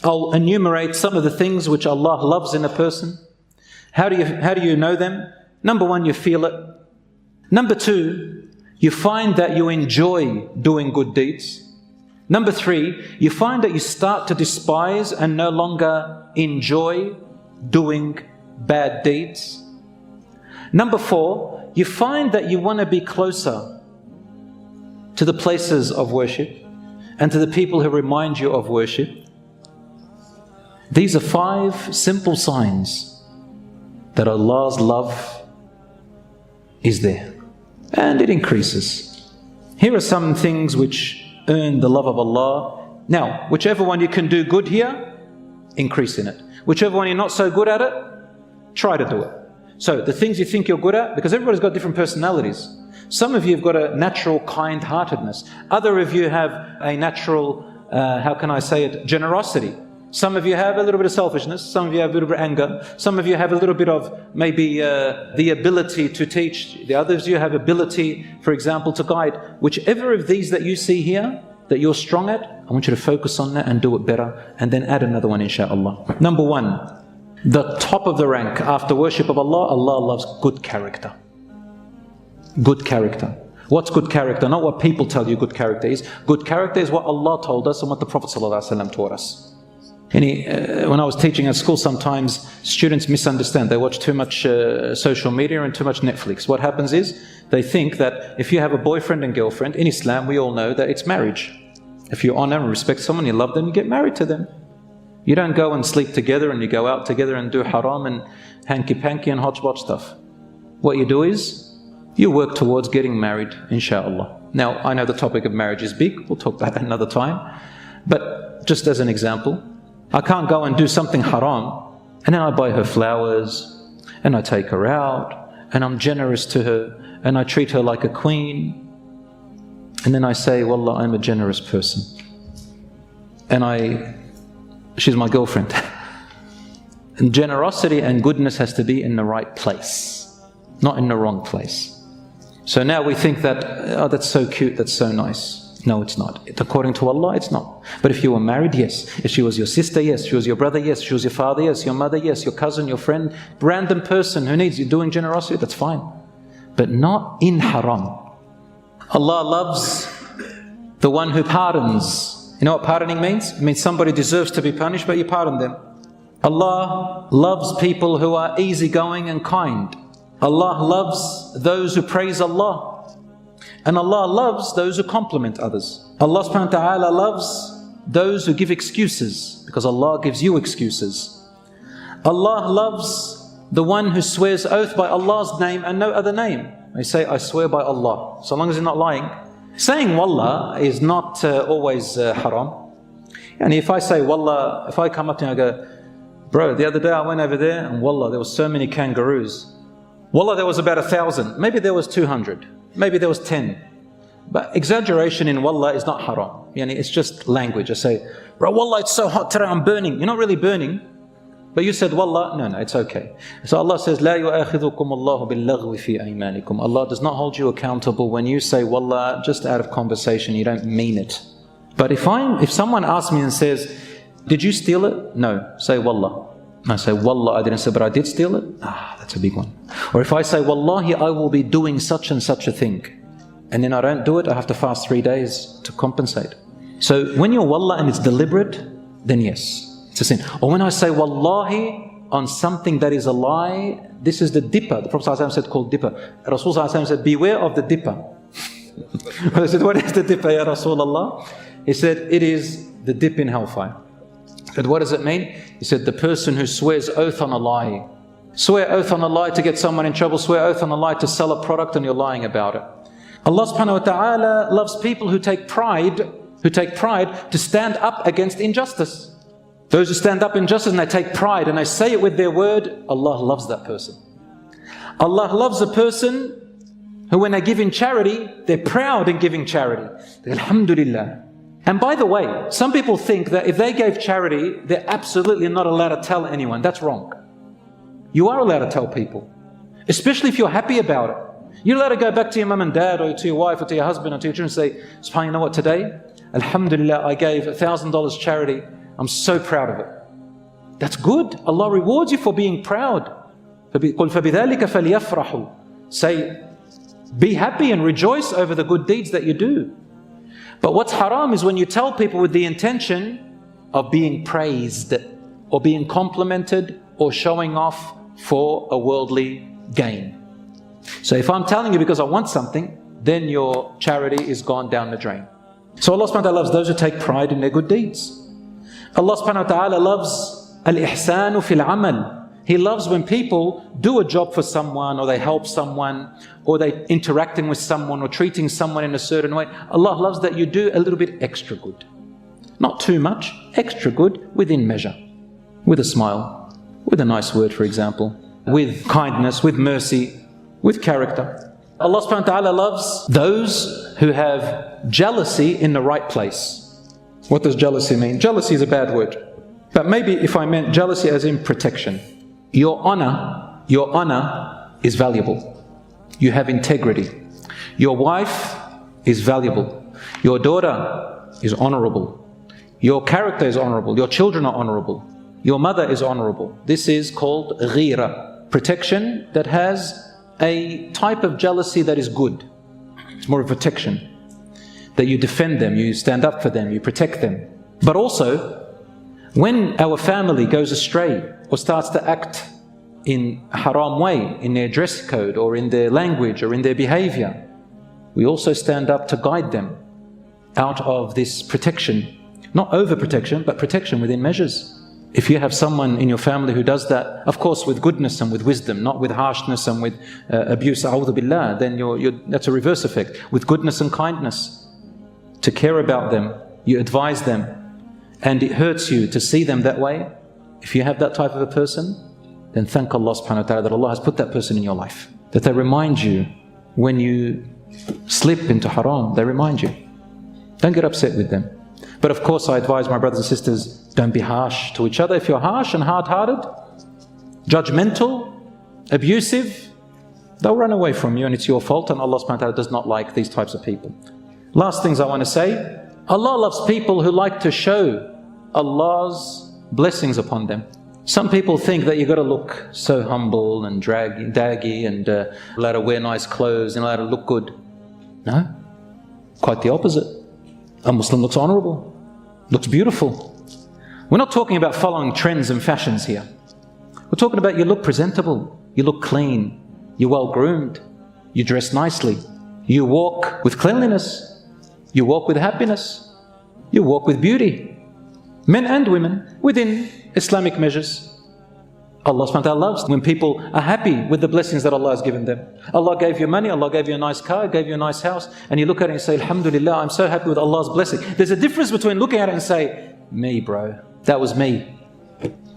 I'll enumerate some of the things which Allah loves in a person. How do you know them? Number one, you feel it. Number two, you find that you enjoy doing good deeds. Number three, you find that you start to despise and no longer enjoy doing bad deeds. Number four, you find that you want to be closer to the places of worship and to the people who remind you of worship. These are 5 simple signs that Allah's love is there, and it increases. Here are some things which earn the love of Allah. Now, whichever one you can do good here, increase in it. Whichever one you're not so good at it, try to do it. So the things you think you're good at, because everybody's got different personalities. Some of you have got a natural kind-heartedness. Other of you have a natural, generosity. Some of you have a little bit of selfishness. Some of you have a little bit of anger. Some of you have a little bit of maybe the ability to teach. The others you have ability, for example, to guide. Whichever of these that you see here, that you're strong at, I want you to focus on that and do it better. And then add another one, inshaAllah. Number one, the top of the rank after worship of Allah, Allah loves good character. Good character. What's good character? Not what people tell you good character is. Good character is what Allah told us and what the Prophet ﷺ taught us. When I was teaching at school, sometimes students misunderstand. They watch too much social media and too much Netflix. What happens is, they think that if you have a boyfriend and girlfriend, in Islam we all know that it's marriage. If you honor and respect someone, you love them, you get married to them. You don't go and sleep together and you go out together and do haram and hanky-panky and hodgepodge stuff. What you do is, you work towards getting married, inshaAllah. Now, I know the topic of marriage is big. We'll talk about that another time. But just as an example, I can't go and do something haram and then I buy her flowers and I take her out and I'm generous to her and I treat her like a queen and then I say, Wallah, I'm a generous person and she's my girlfriend. And generosity and goodness has to be in the right place, not in the wrong place. So now we think that, oh, that's so cute, that's so nice. No, it's not. According to Allah, it's not. But if you were married, yes. If she was your sister, yes. She was your brother, yes. She was your father, yes. Your mother, yes. Your cousin, your friend, random person who needs you doing generosity, that's fine. But not in haram. Allah loves the one who pardons. You know what pardoning means? It means somebody deserves to be punished, but you pardon them. Allah loves people who are easygoing and kind. Allah loves those who praise Allah. And Allah loves those who compliment others. Allah subhanahu wa ta'ala loves those who give excuses, because Allah gives you excuses. Allah loves the one who swears oath by Allah's name and no other name. They say, I swear by Allah, so long as you're not lying. Saying Wallah is not always haram. And if I say Wallah, if I come up to you and I go, bro, the other day I went over there and Wallah, there was so many kangaroos. Wallah, there was about 1,000. Maybe there was 200. Maybe there was 10. But exaggeration in Wallah is not haram. It's just language. I say, bro, Wallah, it's so hot today, I'm burning. You're not really burning. But you said Wallah, no, it's okay. So Allah says, لا يؤاخذكم الله باللغو في أيمانكم. Allah does not hold you accountable when you say Wallah just out of conversation, you don't mean it. But if someone asks me and says, did you steal it? No, say Wallah. I say, Wallah, I didn't say, but I did steal it? That's a big one. Or if I say, Wallahi, I will be doing such and such a thing, and then I don't do it, I have to fast 3 days to compensate. So when you're Wallah and it's deliberate, then yes, it's a sin. Or when I say Wallahi on something that is a lie, this is the dipper. The Prophet ﷺ said called dipper. Rasul ﷺ said, beware of the dipper. I said, what is the dipper, Ya Rasulullah? He said, it is the dip in hellfire. But what does it mean? He said, the person who swears oath on a lie. Swear oath on a lie to get someone in trouble. Swear oath on a lie to sell a product and you're lying about it. Allah subhanahu wa ta'ala loves people who take pride to stand up against injustice. Those who stand up injustice and they take pride and they say it with their word, Allah loves that person. Allah loves a person who when they give in charity, they're proud in giving charity. Alhamdulillah. And by the way, some people think that if they gave charity, they're absolutely not allowed to tell anyone. That's wrong. You are allowed to tell people, especially if you're happy about it. You're allowed to go back to your mum and dad or to your wife or to your husband or to your children and say, SubhanAllah, you know what, today, Alhamdulillah, I gave $1,000 charity I'm so proud of it. That's good. Allah rewards you for being proud. قُلْ فَبِذَلِكَ فَلْيَفْرَحُوا. Say, be happy and rejoice over the good deeds that you do. But what's haram is when you tell people with the intention of being praised or being complimented or showing off for a worldly gain. So if I'm telling you because I want something, then your charity is gone down the drain. So Allah subhanahu wa ta'ala loves those who take pride in their good deeds. Allah subhanahu wa ta'ala loves al-ihsanu fil amal. He loves when people do a job for someone, or they help someone, or they interacting with someone, or treating someone in a certain way. Allah loves that you do a little bit extra good. Not too much, extra good within measure. With a smile, with a nice word, for example, with kindness, with mercy, with character. Allah subhanahu wa ta'ala loves those who have jealousy in the right place. What does jealousy mean? Jealousy is a bad word. But maybe if I meant jealousy as in protection. Your honor is valuable. You have integrity. Your wife is valuable. Your daughter is honorable. Your character is honorable. Your children are honorable. Your mother is honorable. This is called ghira, protection that has a type of jealousy that is good. It's more of protection. That you defend them, you stand up for them, you protect them. But also, when our family goes astray or starts to act in a haram way, in their dress code or in their language or in their behavior, we also stand up to guide them out of this protection. Not overprotection, but protection within measures. If you have someone in your family who does that, of course with goodness and with wisdom, not with harshness and with abuse, a'udhu billah, then that's a reverse effect. With goodness and kindness, to care about them, you advise them, and it hurts you to see them that way. If you have that type of a person, then thank Allah subhanahu wa ta'ala that Allah has put that person in your life. That they remind you when you slip into haram, they remind you. Don't get upset with them. But of course I advise my brothers and sisters, don't be harsh to each other. If you're harsh and hard-hearted, judgmental, abusive, they'll run away from you and it's your fault, and Allah subhanahu wa ta'ala does not like these types of people. Last things I want to say, Allah loves people who like to show Allah's blessings upon them. Some people think that you've got to look so humble and daggy and allowed to wear nice clothes and allowed to look good. No, quite the opposite. A Muslim looks honorable, looks beautiful. We're not talking about following trends and fashions here. We're talking about you look presentable, you look clean, you're well groomed, you dress nicely, you walk with cleanliness, you walk with happiness, you walk with beauty. Men and women within Islamic measures. Allah subhanahu wa ta'ala loves when people are happy with the blessings that Allah has given them. Allah gave you money, Allah gave you a nice car, gave you a nice house, and you look at it and say, Alhamdulillah, I'm so happy with Allah's blessing. There's a difference between looking at it and say, me bro, that was me.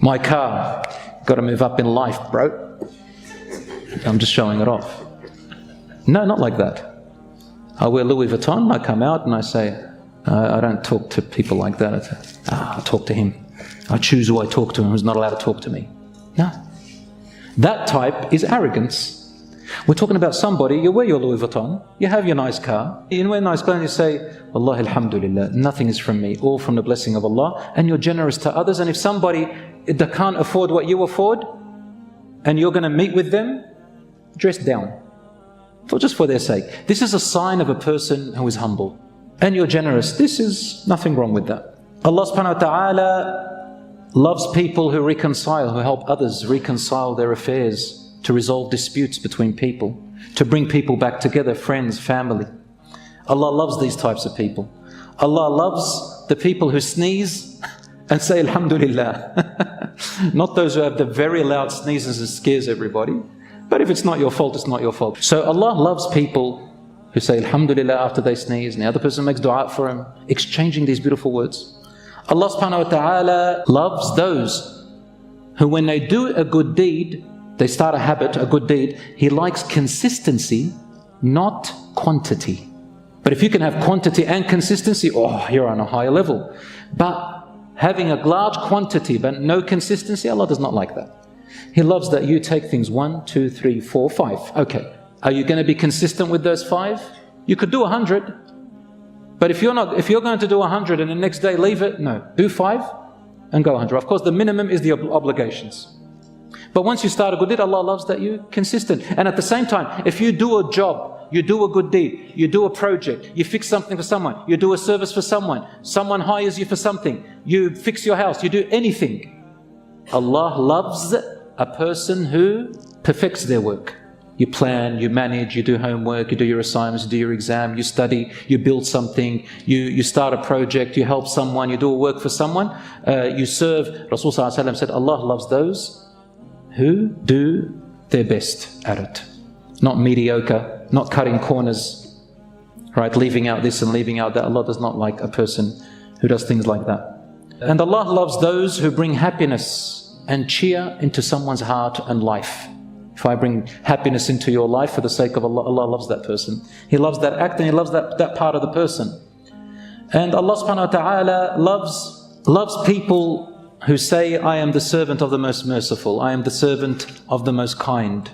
My car, got to move up in life bro. I'm just showing it off. No, not like that. I wear Louis Vuitton, I come out and I say, I don't talk to people like that. I talk to him. I choose who I talk to and who's not allowed to talk to me. No. That type is arrogance. We're talking about somebody, you wear your Louis Vuitton, you have your nice car, you wear nice clothes and you say, Wallahi alhamdulillah, nothing is from me, all from the blessing of Allah, and you're generous to others. And if somebody that can't afford what you afford, and you're going to meet with them, dress down. Just for their sake. This is a sign of a person who is humble. And you're generous. This is nothing wrong with that. Allah subhanahu wa ta'ala loves people who reconcile, who help others reconcile their affairs, to resolve disputes between people, to bring people back together, friends, family. Allah loves these types of people. Allah loves the people who sneeze and say Alhamdulillah. Not those who have the very loud sneezes that scares everybody. But if it's not your fault, it's not your fault. So Allah loves people who say Alhamdulillah after they sneeze, and the other person makes dua for him, exchanging these beautiful words. Allah subhanahu wa ta'ala loves those who, when they do a good deed, they start a habit, a good deed, He likes consistency, not quantity. But if you can have quantity and consistency, oh, you're on a higher level. But having a large quantity but no consistency, Allah does not like that. He loves that you take things 1, 2, 3, 4, 5. Okay, are you going to be consistent with those 5? You could do 100. But if you're going to do 100 and the next day leave it, no, do 5. and go 100. Of course, the minimum is the obligations. But once you start a good deed, Allah loves that you're consistent. And at the same time, if you do a job, you do a good deed, you do a project, you fix something for someone, you do a service for someone, someone hires you for something, you fix your house, you do anything, Allah loves a person who perfects their work. You plan, you manage, you do homework, you do your assignments, you do your exam, you study, you build something, you start a project, you help someone, you do a work for someone, you serve. Rasulullah ﷺ said, Allah loves those who do their best at it. Not mediocre, not cutting corners, right? Leaving out this and leaving out that. Allah does not like a person who does things like that. And Allah loves those who bring happiness and cheer into someone's heart and life. If I bring happiness into your life for the sake of Allah, Allah loves that person. He loves that act and He loves that part of the person. And Allah subhanahu wa ta'ala loves people who say, I am the servant of the most merciful, I am the servant of the most kind.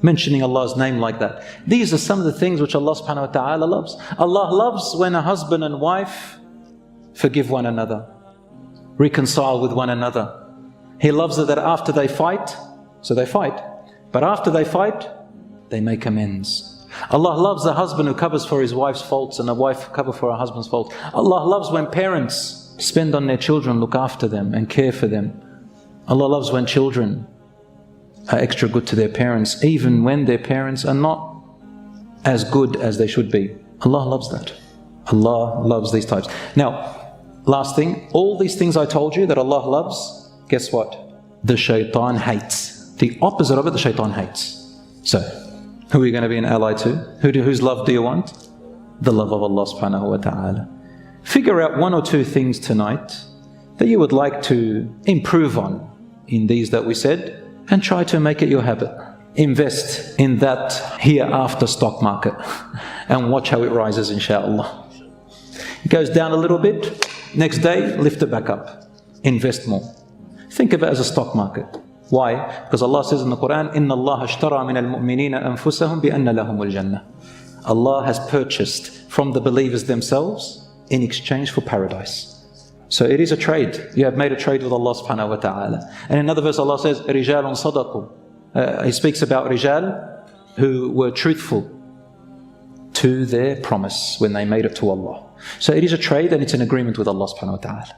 Mentioning Allah's name like that. These are some of the things which Allah subhanahu wa ta'ala loves. Allah loves when a husband and wife forgive one another, reconcile with one another. He loves it that after they fight, so they fight, but after they fight, they make amends. Allah loves a husband who covers for his wife's faults and a wife who covers for her husband's faults. Allah loves when parents spend on their children, look after them and care for them. Allah loves when children are extra good to their parents, even when their parents are not as good as they should be. Allah loves that. Allah loves these types. Now, last thing, all these things I told you that Allah loves, guess what? The shaitan hates. The opposite of it, the shaitan hates. So, who are you going to be an ally to? Whose love do you want? The love of Allah subhanahu wa ta'ala. Figure out one or two things tonight that you would like to improve on in these that we said, and try to make it your habit. Invest in that hereafter stock market and watch how it rises, inshallah. It goes down a little bit, next day lift it back up. Invest more. Think of it as a stock market. Why? Because Allah says in the Quran, إِنَّ اللَّهَ اشْتَرَى مِنَ الْمُؤْمِنِينَ أَنفُسَهُمْ بِأَنَّ لَهُمُ الْجَنَّةِ. Allah has purchased from the believers themselves in exchange for paradise. So it is a trade. You have made a trade with Allah subhanahu wa ta'ala. And in another verse Allah says, رِجَالٌ صَدَقُوا. He speaks about Rijal who were truthful to their promise when they made it to Allah. So it is a trade and it's an agreement with Allah subhanahu wa ta'ala.